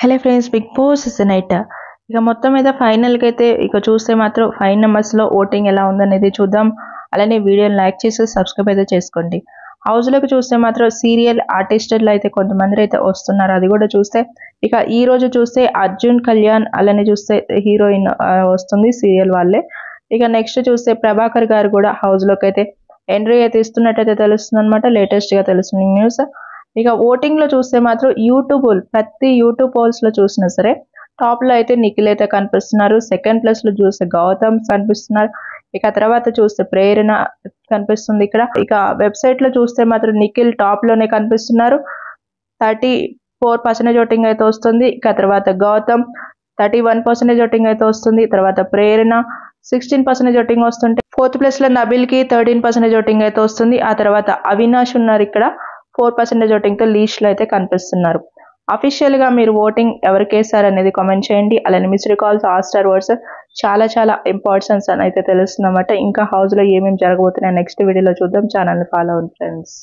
Hello friends, Bigg Boss season 8 ఇక మొత్తం మీద ఫైనల్కి అయితే ఇక చూస్తే మాత్రం 5 నెంబర్స్లో ఓటింగ్ ఎలా ఉందనేది చూద్దాం. అలానే వీడియోని లైక్ చేసి సబ్స్క్రైబ్ అయితే చేసుకోండి. హౌస్లోకి చూస్తే మాత్రం సీరియల్ ఆర్టిస్టులు అయితే కొంతమంది అయితే వస్తున్నారు, అది కూడా చూస్తే ఇక ఈ రోజు చూస్తే అర్జున్ కళ్యాణ్, అలానే చూస్తే హీరోయిన్ వస్తుంది సీరియల్ వాళ్ళే. ఇక నెక్స్ట్ చూస్తే ప్రభాకర్ గారు కూడా హౌస్లోకి అయితే ఎంట్రీ అయితే ఇస్తున్నట్టయితే తెలుస్తుంది అనమాట, లేటెస్ట్గా తెలుస్తుంది న్యూస్. ఇక ఓటింగ్ లో చూస్తే మాత్రం ప్రతి యూట్యూబ్ పోల్స్ లో చూసినా సరే టాప్ లో అయితే నిఖిల్ అయితే కనిపిస్తున్నారు. సెకండ్ ప్లేస్ లో చూస్తే గౌతమ్ కనిపిస్తున్నారు. ఇక తర్వాత చూస్తే ప్రేరణ కనిపిస్తుంది. ఇక వెబ్సైట్ లో చూస్తే మాత్రం నిఖిల్ టాప్ లోనే కనిపిస్తున్నారు. 34% ఓటింగ్ అయితే వస్తుంది. ఇక తర్వాత గౌతమ్ 31% ఓటింగ్ అయితే వస్తుంది. తర్వాత ప్రేరణ 16% ఓటింగ్ వస్తుంటే ఫోర్త్ ప్లేస్ లో నబిల్ కి 13% ఓటింగ్ అయితే వస్తుంది. ఆ తర్వాత అవినాష్ ఉన్నారు, ఇక్కడ 4% ఓటింగ్ తో లీస్ట్ లో అయితే కనిపిస్తున్నారు. అఫీషియల్ గా మీరు ఓటింగ్ ఎవరికి వేసారు అనేది కామెంట్ చేయండి. అలానే మిస్డ్ కాల్స్, స్టార్ వర్డ్స్ చాలా చాలా ఇంపార్టెన్స్ అని అయితే తెలుస్తుందన్నమాట. ఇంకా హౌస్ లో ఏమేమి జరగబోతున్నాయి నెక్స్ట్ వీడియోలో చూద్దాం. ఛానల్ ని ఫాలో అవ్వండి ఫ్రెండ్స్.